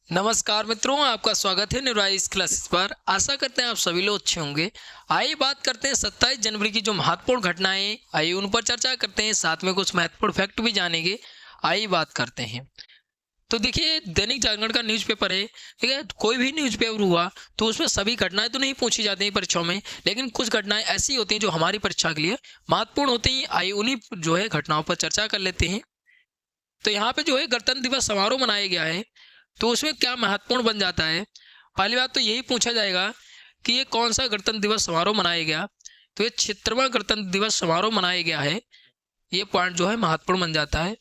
नमस्कार मित्रों, आपका स्वागत है न्यूराइज क्लासेस पर। आशा करते हैं आप सभी लोग अच्छे होंगे। आइए बात करते हैं 27 जनवरी की जो महत्वपूर्ण घटनाएं आइए उन पर चर्चा करते हैं, साथ में कुछ महत्वपूर्ण फैक्ट भी जानेंगे। आइए बात करते हैं। तो देखिए, दैनिक जागरण का न्यूज़पेपर है, ठीक है। कोई भी न्यूज़पेपर हुआ तो उसमें सभी घटनाएं तो नहीं पूछी जाती हैं परीक्षाओं में, लेकिन कुछ घटनाएं ऐसी होती हैं जो हमारी परीक्षा के लिए महत्वपूर्ण होती हैं। आइए उन्हीं जो है घटनाओं पर चर्चा कर लेते हैं। तो यहाँ पे जो है गणतंत्र दिवस समारोह मनाया गया है, तो उसमें क्या महत्वपूर्ण बन जाता है। पहली बात तो यही पूछा जाएगा कि ये कौन सा गणतंत्र दिवस समारोह मनाया गया। तो ये 76वां गणतंत्र दिवस समारोह मनाया गया है। ये पॉइंट जो है महत्वपूर्ण बन जाता है।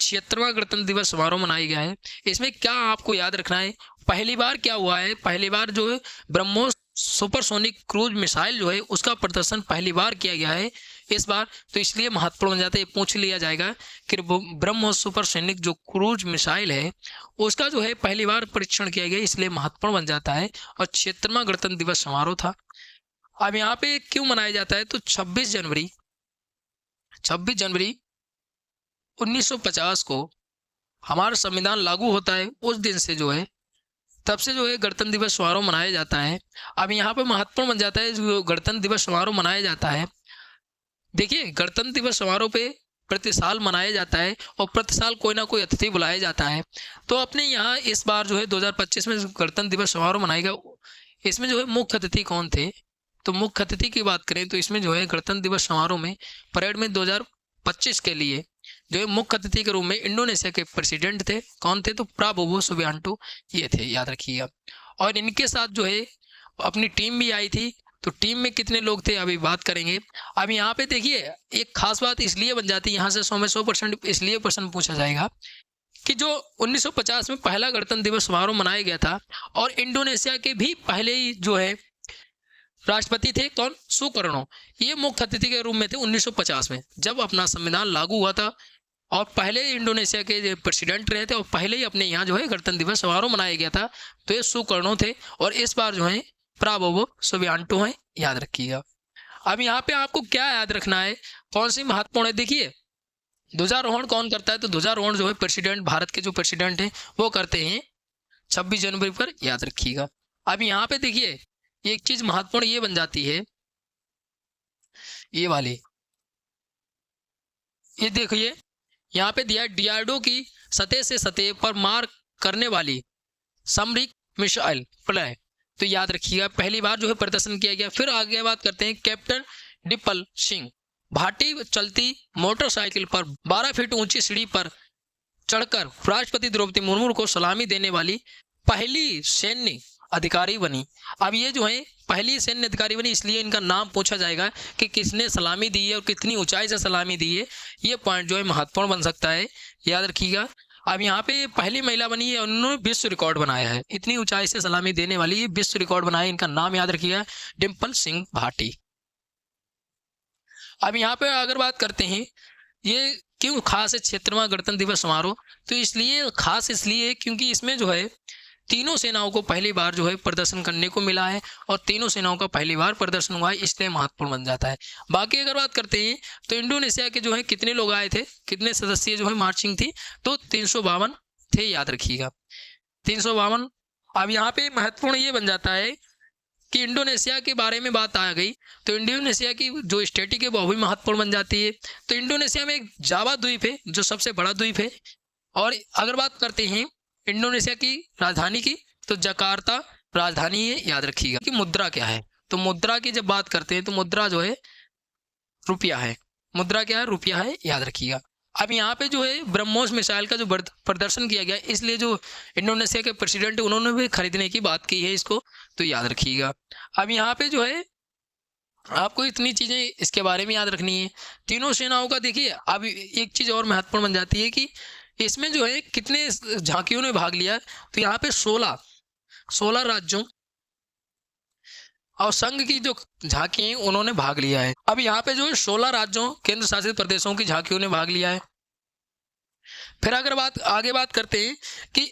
76वां गणतंत्र दिवस समारोह मनाया गया है। इसमें क्या आपको याद रखना है, पहली बार क्या हुआ है। पहली बार जो है ब्रह्मोस सुपरसोनिक क्रूज मिसाइल जो है उसका प्रदर्शन पहली बार किया गया है इस बार। तो इसलिए महत्वपूर्ण बन जाता है। ये पूछ लिया जाएगा कि ब्रह्मोस सुपरसोनिक जो क्रूज मिसाइल है उसका जो है पहली बार परीक्षण किया गया, इसलिए महत्वपूर्ण बन जाता है। और 76वां गणतंत्र दिवस समारोह था। अब यहाँ पे क्यों मनाया जाता है, तो 26 जनवरी 1950 को हमारा संविधान लागू होता है। उस दिन से जो है तब से जो है गणतंत्र दिवस समारोह मनाया जाता है। अब यहाँ पे महत्वपूर्ण बन जाता है जो गणतंत्र दिवस समारोह मनाया जाता है। देखिए, गणतंत्र दिवस समारोह पे प्रति साल मनाया जाता है और प्रति साल कोई ना कोई अतिथि बुलाया जाता है। तो अपने यहाँ इस बार जो है 2025 में गणतंत्र दिवस समारोह मनाएगा। इसमें जो है मुख्य अतिथि कौन थे, तो मुख्य अतिथि की बात करें तो इसमें जो है गणतंत्र दिवस समारोह में परेड में 2025 के लिए जो है मुख्य अतिथि के रूप में इंडोनेशिया के प्रेसिडेंट थे। कौन थे, तो प्राबोवो सुबियांटो ये थे, याद रखिएगा। और इनके साथ जो है अपनी टीम भी आई थी। तो टीम में कितने लोग थे अभी बात करेंगे। अब यहाँ पे देखिए, एक खास बात इसलिए बन जाती है, यहाँ से 100 में 100% इसलिए प्रश्न पूछा जाएगा कि जो 1950 में पहला गणतंत्र दिवस समारोह मनाया गया था और इंडोनेशिया के भी पहले ही जो है राष्ट्रपति थे कौन, सुकर्णो। ये मुख्य अतिथि के रूप में थे 1950 में जब अपना संविधान लागू हुआ था। और पहले इंडोनेशिया के प्रेसिडेंट रहे थे और पहले ही अपने यहाँ जो है गणतंत्र दिवस समारोह मनाया गया था। तो ये सुकर्णो थे और इस बार जो है प्राबोवो सुबियांटो हैं, याद रखिएगा। अब यहाँ पे आपको क्या याद रखना है, कौन सी महत्वपूर्ण है। देखिए, ध्वजारोहण कौन करता है, तो ध्वजारोहण जो है प्रेसिडेंट, भारत के जो प्रेसिडेंट हैं वो करते हैं 26 जनवरी पर, याद रखिएगा। अब यहाँ पे देखिए एक चीज महत्वपूर्ण ये बन जाती है, ये वाली, ये देखिए यहाँ पे दिया है डीआरडीओ की सतह से सतह पर मार करने वाली सामरिक मिसाइल प्रलय। तो याद रखिएगा पहली बार जो है प्रदर्शन किया गया। फिर आगे बात करते हैं कैप्टन डिपल सिंह भाटी चलती मोटरसाइकिल पर 12 फीट ऊंची सीढ़ी पर चढ़कर राष्ट्रपति द्रौपदी मुर्मू को सलामी देने वाली पहली सैन्य अधिकारी बनी। अब ये जो है पहली सैन्य अधिकारी बनी, इसलिए इनका नाम पूछा जाएगा कि किसने सलामी दी है और कितनी ऊंचाई से सलामी दी है। ये पॉइंट जो है महत्वपूर्ण बन सकता है, याद रखिएगा। अब यहाँ पे पहली महिला बनी है, उन्होंने विश्व रिकॉर्ड बनाया है, इतनी ऊंचाई से सलामी देने वाली विश्व रिकॉर्ड बनाया। इनका नाम याद रखिएगा, डिम्पल सिंह भाटी। अब यहाँ पे अगर बात करते हैं ये क्यों खास है 76वां गणतंत्र दिवस समारोह, तो इसलिए खास इसलिए क्योंकि इसमें जो है तीनों सेनाओं को पहली बार जो है प्रदर्शन करने को मिला है और तीनों सेनाओं का पहली बार प्रदर्शन हुआ है, इसलिए महत्वपूर्ण बन जाता है। बाकी अगर बात करते हैं तो इंडोनेशिया के जो है कितने लोग आए थे, कितने सदस्य जो है मार्चिंग थी, तो 352 थे, याद रखिएगा 352। अब यहाँ पे महत्वपूर्ण ये बन जाता है कि इंडोनेशिया के बारे में बात आ गई तो इंडोनेशिया की जो स्टेटिक है वो भी महत्वपूर्ण बन जाती है। तो इंडोनेशिया में एक जावा द्वीप है जो सबसे बड़ा द्वीप है। और अगर बात करते हैं इंडोनेशिया की राजधानी की, तो जकार्ता राजधानी है, याद रखिएगा। कि मुद्रा क्या है, तो मुद्रा की जब बात करते हैं तो मुद्रा जो है रुपया है। मुद्रा क्या है, रुपया है, याद रखिएगा। अब यहाँ पे जो है ब्रह्मोस मिसाइल का जो प्रदर्शन किया गया, इसलिए जो इंडोनेशिया के प्रेसिडेंट उन्होंने भी खरीदने की बात की है इसको, तो याद रखिएगा। अब यहाँ पे जो है आपको इतनी चीजें इसके बारे में याद रखनी है। तीनों सेनाओं का देखिए, अब एक चीज और महत्वपूर्ण बन जाती है कि इसमें जो है कितने झांकियों ने भाग लिया, तो यहाँ पे 16 राज्यों और संघ की जो झांकी है उन्होंने भाग लिया है। अब यहाँ पे जो है 16 राज्यों केंद्र शासित प्रदेशों की झांकियों ने भाग लिया है। फिर अगर आगे बात करते हैं कि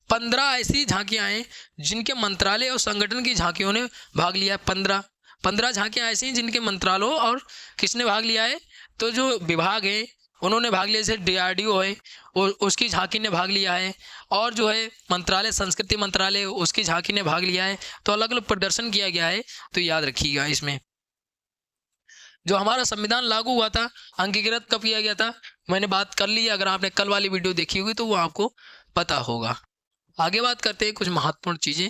15 ऐसी झांकियां हैं जिनके मंत्रालय और संगठन की झांकियों ने भाग लिया है। 15 झांकियां ऐसी हैं जिनके मंत्रालयों और किसने भाग लिया है, तो जो विभाग हैं उन्होंने भाग लिया, जैसे DRDO है उसकी झांकी ने भाग लिया है, और जो है मंत्रालय, संस्कृति मंत्रालय, उसकी झांकी ने भाग लिया है। तो अलग अलग प्रदर्शन किया गया है। तो याद रखिएगा, इसमें जो हमारा संविधान लागू हुआ था, अंगीकृत कब किया गया था, मैंने बात कर ली है। अगर आपने कल वाली वीडियो देखी होगी तो वो आपको पता होगा। आगे बात करते हैं कुछ महत्वपूर्ण चीजें।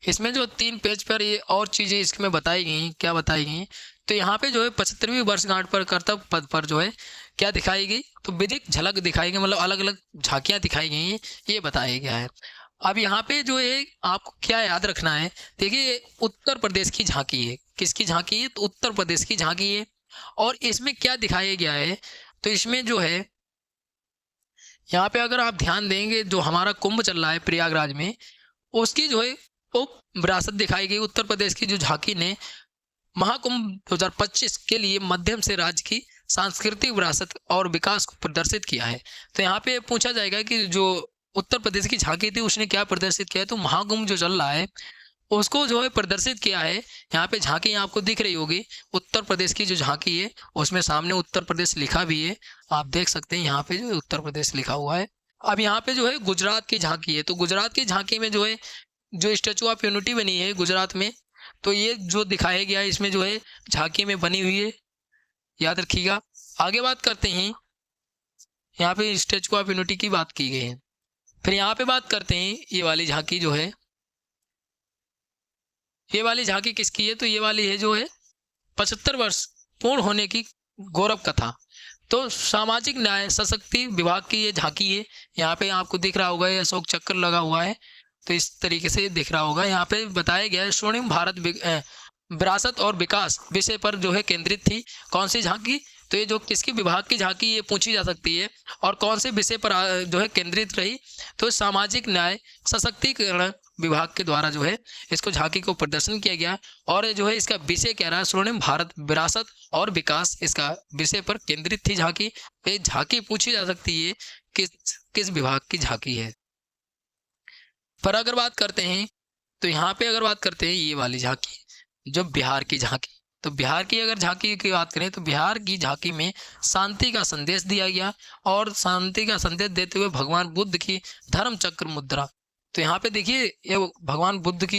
इसमें जो 3 पेज पर ये और चीजें इसमें बताई गई, क्या बताई गई, तो यहाँ पे जो है 75वीं वर्षगांठ पर कर्तव्य पद पर जो है क्या दिखाई गई, तो विधिक झलक दिखाई गई, मतलब अलग अलग झांकियां दिखाई गई हैं, ये बताया गया है। अब यहाँ पे जो है आपको क्या याद रखना है, देखिए उत्तर प्रदेश की झांकी है। किसकी झांकी है, तो उत्तर प्रदेश की झांकी है। और इसमें क्या दिखाया गया है, तो इसमें जो है यहाँ पे अगर आप ध्यान देंगे, जो हमारा कुंभ चल रहा है प्रयागराज में, उसकी जो है वो विरासत दिखाई गई। उत्तर प्रदेश की जो झांकी ने महाकुंभ 2025 के लिए मध्यम से राज्य की सांस्कृतिक विरासत और विकास को प्रदर्शित किया है। तो यहाँ पे पूछा जाएगा कि जो उत्तर प्रदेश की झांकी थी उसने क्या प्रदर्शित किया है, तो महाकुंभ जो चल रहा है उसको जो है प्रदर्शित किया है। यहाँ पे झांकी आपको दिख रही होगी, उत्तर प्रदेश की जो झांकी है उसमें सामने उत्तर प्रदेश लिखा भी है, आप देख सकते हैं यहाँ पे जो उत्तर प्रदेश लिखा हुआ है। अब यहाँ पे जो है गुजरात की झांकी है, तो गुजरात की झांकी में जो है जो स्टैचू ऑफ यूनिटी बनी है गुजरात में, तो ये जो दिखाया गया है इसमें जो है झांकी में बनी हुई है, याद रखिएगा। आगे बात करते हैं, यहाँ पे स्टैचू ऑफ यूनिटी की बात की गई है। फिर यहाँ पे बात करते हैं ये वाली झांकी जो है, ये वाली झांकी किसकी है, तो ये वाली है जो है 75 वर्ष पूर्ण होने की गौरव कथा। तो सामाजिक न्याय सशक्ति विभाग की ये झांकी है। यहाँ पे आपको दिख रहा होगा ये अशोक चक्र लगा हुआ है, तो इस तरीके से दिख रहा होगा। यहाँ पे बताया गया है स्वर्णिम भारत विरासत और विकास विषय पर जो है केंद्रित थी। कौन सी झांकी, तो ये जो किसकी विभाग की झांकी ये पूछी जा सकती है, और कौन से विषय पर जो है केंद्रित रही, तो सामाजिक न्याय सशक्तिकरण विभाग के द्वारा जो है इसको झांकी को प्रदर्शन किया गया। और जो है इसका विषय क्या रहा, स्वर्णिम भारत विरासत और विकास, इसका विषय पर केंद्रित थी झांकी। ये झांकी पूछी जा सकती है किस विभाग की झांकी है। पर अगर बात करते हैं तो यहाँ पे अगर बात करते हैं ये वाली झांकी जो बिहार की झांकी, तो बिहार की अगर झांकी की बात करें तो बिहार की झांकी में शांति का संदेश दिया गया, और शांति का संदेश देते हुए भगवान बुद्ध की धर्म चक्र मुद्रा, तो यहाँ पे देखिए ये भगवान बुद्ध की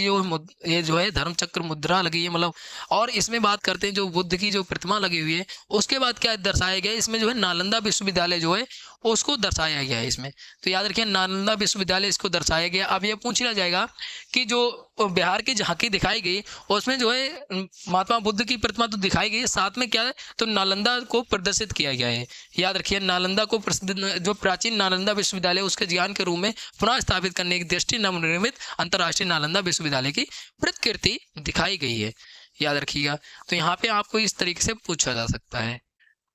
ये जो है धर्म चक्र मुद्रा लगी है, मतलब। और इसमें बात करते हैं जो बुद्ध की जो प्रतिमा लगी हुई है, उसके बाद क्या दर्शाया गया है, इसमें जो है नालंदा विश्वविद्यालय जो है उसको दर्शाया गया है इसमें। तो याद रखिए नालंदा विश्वविद्यालय इसको दर्शाया गया। अब ये पूछा जाएगा कि जो बिहार की झांकी दिखाई गई उसमें जो है महात्मा बुद्ध की प्रतिमा तो दिखाई गई है, साथ में क्या है, तो नालंदा को प्रदर्शित किया गया है। याद रखिए नालंदा को जो प्राचीन नालंदा विश्वविद्यालय उसके ज्ञान के रूप में पुनः स्थापित करने की दृष्टि नवनिर्मित अंतर्राष्ट्रीय नालंदा विश्वविद्यालय की प्रतिकृति दिखाई गई है, याद रखिएगा। तो यहाँ पे आपको इस तरीके से पूछा जा सकता है।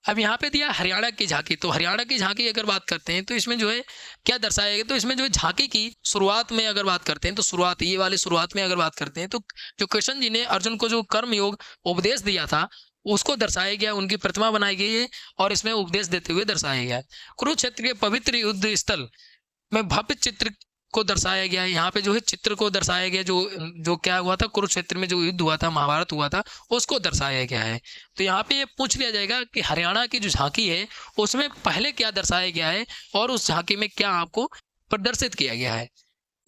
अब यहाँ पे दिया हरियाणा की झांकी, तो हरियाणा की झांकी अगर बात करते हैं तो इसमें जो है क्या दर्शाया गया, तो इसमें जो है झांकी की शुरुआत में अगर बात करते हैं तो शुरुआत ये वाली शुरुआत में अगर बात करते हैं तो जो कृष्ण जी ने अर्जुन को जो कर्म योग उपदेश दिया था उसको दर्शाया गया, उनकी प्रतिमा बनाई गई है और इसमें उपदेश देते हुए दर्शाया गया है। कुरुक्षेत्र के पवित्र युद्ध स्थल में भव्य चित्र को दर्शाया गया है। यहाँ पे जो है चित्र को दर्शाया गया, जो क्या हुआ था, कुरुक्षेत्र में जो युद्ध हुआ था, महाभारत हुआ था, उसको दर्शाया गया है। तो यहाँ पे ये पूछ लिया जाएगा कि हरियाणा की जो झांकी है उसमें पहले क्या दर्शाया गया है और उस झांकी में क्या आपको प्रदर्शित किया गया है,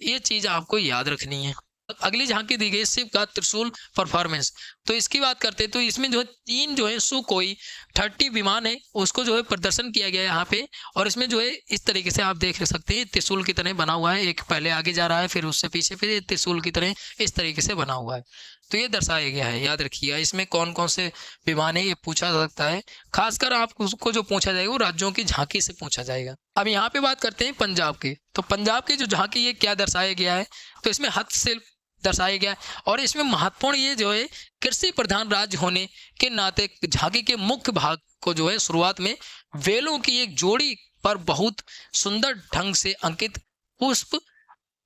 ये चीज आपको याद रखनी है। अगली झांकी दी गई शिव का त्रिशूल परफॉर्मेंस, तो इसकी बात करते हैं तो इसमें जो है 3 जो है सुकोई 30 विमान है उसको जो है प्रदर्शन किया गया है यहाँ पे। और इसमें जो है इस तरीके से आप देख सकते हैं त्रिशूल की तरह बना हुआ है, एक पहले आगे जा रहा है फिर उससे पीछे, फिर त्रिशूल की तरह इस तरीके से बना हुआ है। तो ये दर्शाया गया है, याद रखिएगा। इसमें कौन कौन से विमान है ये पूछा जा सकता है, खासकर आपको जो पूछा जाएगा वो राज्यों की झांकी से पूछा जाएगा। अब यहाँ पे बात करते हैं पंजाब की, तो पंजाब की जो झांकी है क्या दर्शाया गया है, तो इसमें हस्तशिल्प दर्शाया गया और इसमें महत्वपूर्ण ये जो है कृषि प्रधान राज्य होने के नाते झांकी के मुख्य भाग को जो है शुरुआत में वेलों की एक जोड़ी पर बहुत सुंदर ढंग से अंकित पुष्प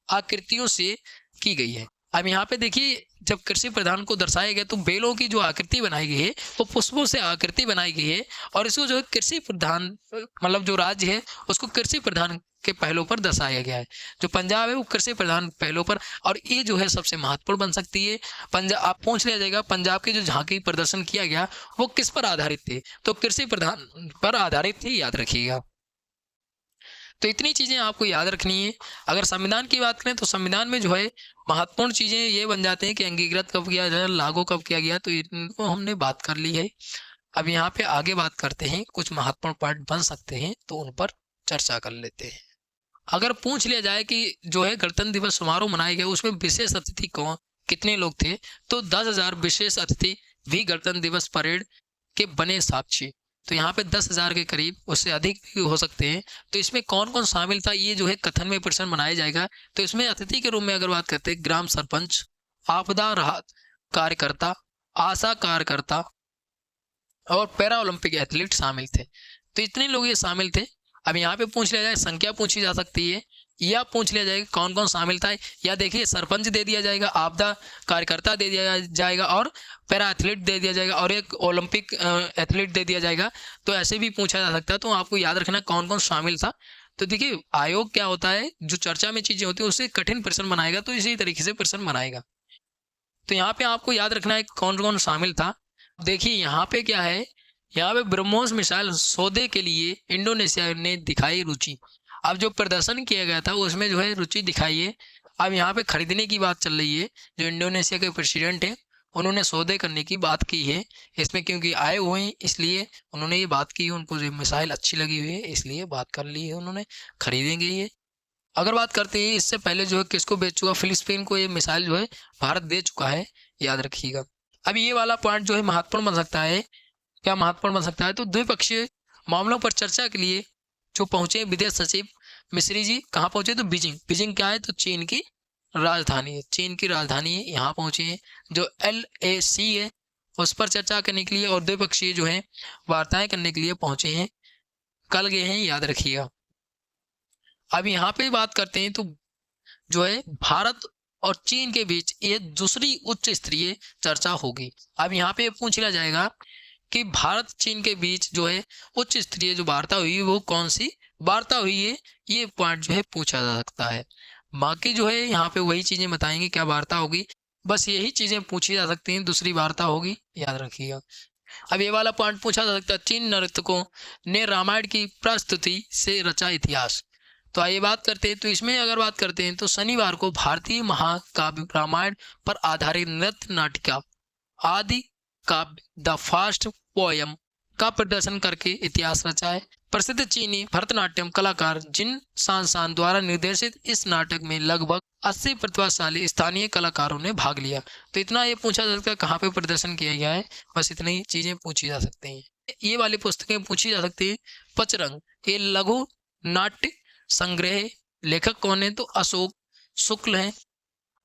आकृतियों से की गई है। अब यहाँ पे देखिए जब कृषि प्रधान को दर्शाया गया तो बेलों की जो आकृति बनाई गई है वो पुष्पों से आकृति बनाई गई है और इसको जो है कृषि प्रधान मतलब जो राज्य है उसको कृषि प्रधान के पहलों पर दर्शाया गया है। जो पंजाब है वो कृषि प्रधान पहलों पर, और ये जो है सबसे महत्वपूर्ण बन सकती है। पंजाब आप पूछ लिया जाएगा पंजाब की जो झांकी प्रदर्शन किया गया वो किस पर आधारित थे, तो कृषि प्रधान पर आधारित थी, याद रखिएगा। तो इतनी चीजें आपको याद रखनी है। अगर संविधान की बात करें तो संविधान में जो है महत्वपूर्ण चीजें ये बन जाते हैं कि अंगीकृत कब किया गया, लागू कब किया गया, तो इनको हमने बात कर ली है। अब यहाँ पे आगे बात करते हैं, कुछ महत्वपूर्ण पॉइंट बन सकते हैं तो उन पर चर्चा कर लेते हैं। अगर पूछ लिया जाए कि जो है गणतंत्र दिवस समारोह मनाया गया उसमें विशेष अतिथि कौन कितने लोग थे, तो 10,000 विशेष अतिथि भी गणतंत्र दिवस परेड के बने साक्षी। तो यहाँ पे 10,000 के करीब, उससे अधिक भी हो सकते हैं। तो इसमें कौन कौन शामिल था ये जो है कथन में प्रश्न बनाया जाएगा। तो इसमें अतिथि के रूप में अगर बात करते हैं ग्राम सरपंच, आपदा राहत कार्यकर्ता, आशा कार्यकर्ता और पैरा ओलंपिक एथलीट शामिल थे। तो इतने लोग ये शामिल थे। अब यहाँ पे पूछ लिया जाए, संख्या पूछी जा सकती है, या पूछ लिया जाएगा कौन कौन शामिल था, या देखिए सरपंच दे दिया जाएगा, आपदा कार्यकर्ता दे दिया जाएगा और पैरा एथलीट दे दिया जाएगा और एक ओलंपिक एथलीट दे दिया जाएगा। तो ऐसे भी पूछा जा सकता है। तो आपको याद रखना कौन कौन शामिल था। तो देखिए आयोग क्या होता है, जो चर्चा में चीजें होती है उससे कठिन प्रश्न बनाएगा, तो इसी तरीके से प्रश्न बनाएगा। तो यहाँ पे आपको याद रखना है कौन कौन शामिल था। देखिए यहाँ पे क्या है, यहाँ पे ब्रह्मोस मिसाइल सौदे के लिए इंडोनेशिया ने दिखाई रुचि। अब जो प्रदर्शन किया गया था उसमें जो है रुचि दिखाई है। अब यहाँ पे खरीदने की बात चल रही है, जो इंडोनेशिया के प्रेसिडेंट हैं उन्होंने सौदे करने की बात की है इसमें, क्योंकि आए हुए हैं इसलिए उन्होंने ये बात की है, उनको जो मिसाइल अच्छी लगी हुई है इसलिए बात कर ली है, उन्होंने खरीदेंगे ये। अगर बात करते हैं इससे पहले जो है किसको बेच चुका, फिलिस्तीन को ये मिसाइल जो है भारत दे चुका है, याद रखिएगा। अब ये वाला पॉइंट जो है महत्वपूर्ण बन सकता है। क्या महत्वपूर्ण बन सकता है, तो द्विपक्षीय मामलों पर चर्चा के लिए जो पहुंचे विदेश सचिव मिश्री जी कहाँ पहुंचे, तो बीजिंग। बीजिंग क्या है, तो चीन की राजधानी है, चीन की राजधानी है, यहाँ पहुंचे हैं। जो LAC है उस पर चर्चा करने के लिए और द्विपक्षीय जो है वार्ताएं करने के लिए पहुंचे हैं, कल गए हैं, याद रखिएगा। अब यहाँ पे बात करते हैं तो जो है भारत और चीन के बीच ये दूसरी उच्च स्तरीय चर्चा होगी। अब यहाँ पे पूछ लिया जाएगा कि भारत चीन के बीच जो है उच्च स्तरीय जो वार्ता हुई वो कौन सी वार्ता हुई है, ये पॉइंट जो है पूछा जा सकता है। बाकी जो है यहाँ पे वही चीजें बताएंगे क्या वार्ता होगी, बस यही चीजें पूछी जा सकती हैं, दूसरी वार्ता होगी, याद रखिएगा। अब ये वाला पॉइंट पूछा जा सकता है, चीन नर्तकों ने रामायण की प्रस्तुति से रचा इतिहास। तो आइए बात करते हैं। तो इसमें अगर बात करते हैं तो शनिवार को भारतीय महाकाव्य रामायण पर आधारित नृत्य नाटिका आदि काव्य द फास्ट पोयम का प्रदर्शन करके इतिहास रचा है। प्रसिद्ध चीनी भरतनाट्यम कलाकार जिन सांसान द्वारा निर्देशित इस नाटक में लगभग 80 प्रतिभाशाली स्थानीय कलाकारों ने भाग लिया। तो इतना ये पूछा जा सकता है कहाँ पे प्रदर्शन किया गया है, बस इतनी चीजें पूछी जा सकती हैं। ये वाली पुस्तकें पूछी जा सकती है। पचरंग ये लघु नाट्य संग्रह, लेखक कौन है, तो अशोक शुक्ल हैं।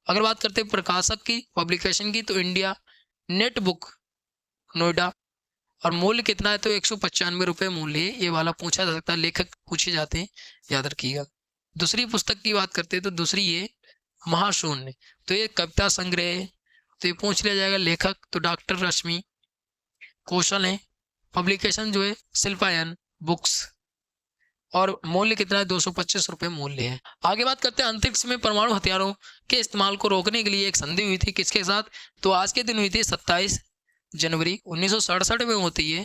अगर बात करते हैं प्रकाशक की पब्लिकेशन की, तो इंडिया नेट बुक नोएडा, और मूल्य कितना है, तो 195 रुपये मूल्य है। ये वाला पूछा जा सकता है, लेखक पूछे जाते हैं, याद रखिएगा। दूसरी पुस्तक की बात करते हैं तो दूसरी ये महाशून्य, तो ये कविता संग्रह है, तो ये पूछ लिया जाएगा लेखक, तो डॉक्टर रश्मि कौशल है। पब्लिकेशन जो है शिल्पायन बुक्स, और मूल्य कितना है, 225 रुपये मूल्य है। आगे बात करते हैं अंतरिक्ष में परमाणु हथियारों के इस्तेमाल को रोकने के लिए एक संधि हुई थी, किसके साथ, तो आज के दिन हुई थी 27 जनवरी 1967 में होती है।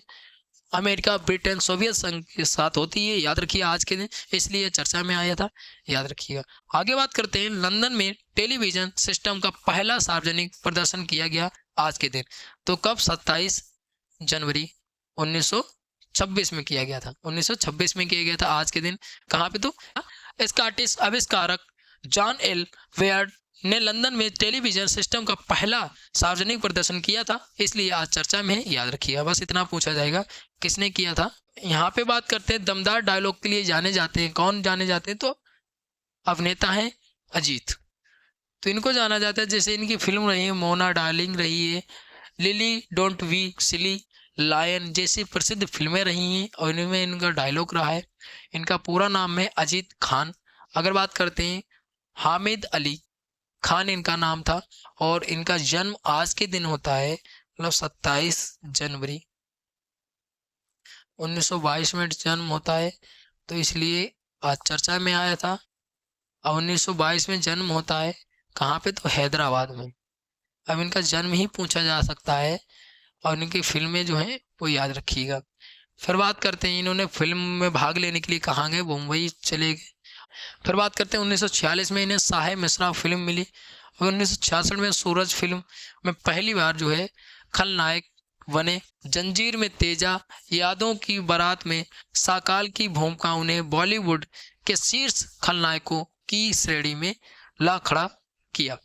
अमेरिका ब्रिटेन सोवियत संघ के साथ होती है, याद रखिए आज के दिन, इसलिए चर्चा में आया था, याद रखिएगा। आगे बात करते हैं लंदन में टेलीविजन सिस्टम का पहला सार्वजनिक प्रदर्शन किया गया आज के दिन, तो कब, 27 जनवरी 1926 में किया गया था, 1926 में किया गया था आज के दिन। कहाँ पे, तो स्कॉटिश आविष्कारक जॉन एल वेयर्ड ने लंदन में टेलीविजन सिस्टम का पहला सार्वजनिक प्रदर्शन किया था, इसलिए आज चर्चा में है, याद रखिएगा। बस इतना पूछा जाएगा किसने किया था। यहाँ पे बात करते हैं दमदार डायलॉग के लिए जाने जाते हैं, कौन जाने जाते हैं, तो अभिनेता है अजीत, तो इनको जाना जाता है। जैसे इनकी फिल्म रही है मोना डार्लिंग रही है, Lily don't be silly, lion जैसी प्रसिद्ध फिल्में रही हैं और इनमें इनका डायलॉग रहा है। इनका पूरा नाम है अजीत खान। अगर बात करते हैं हामिद अली खान इनका नाम था, और इनका जन्म आज के दिन होता है, मतलब 27 जनवरी 1922 में जन्म होता है, तो इसलिए आज चर्चा में आया था। और 1922 में जन्म होता है, कहाँ पे, तो हैदराबाद में। अब इनका जन्म ही पूछा जा सकता है और इनकी फिल्में जो हैं वो याद रखिएगा। फिर बात करते हैं इन्होंने फिल्म में भाग लेने के लिए कहाँ गए, मुंबई चले गए। फिर बात करते हैं 1946 में इन्हें साहेब मिश्रा फिल्म मिली और 1966 में सूरज फिल्म में पहली बार जो है खलनायक बने। जंजीर में तेजा, यादों की बारात में साकाल की भूमिका उन्हें बॉलीवुड के शीर्ष खलनायकों की श्रेणी में ला खड़ा किया।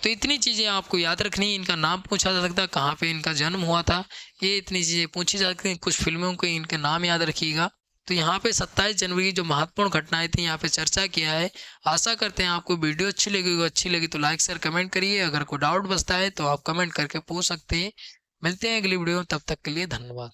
तो इतनी चीज़ें आपको याद रखनी है। इनका नाम पूछा जा सकता है, कहाँ पे इनका जन्म हुआ था, ये इतनी चीज़ें पूछी जा सकती हैं। कुछ फिल्मों के इनके नाम याद रखिएगा। तो यहाँ पे 27 जनवरी की जो महत्वपूर्ण घटनाएं थी यहाँ पे चर्चा किया है। आशा करते हैं आपको वीडियो अच्छी लगी तो लाइक शेयर कमेंट करिए। अगर कोई डाउट बचता है तो आप कमेंट करके पूछ सकते हैं। मिलते हैं अगली वीडियो, तब तक के लिए धन्यवाद।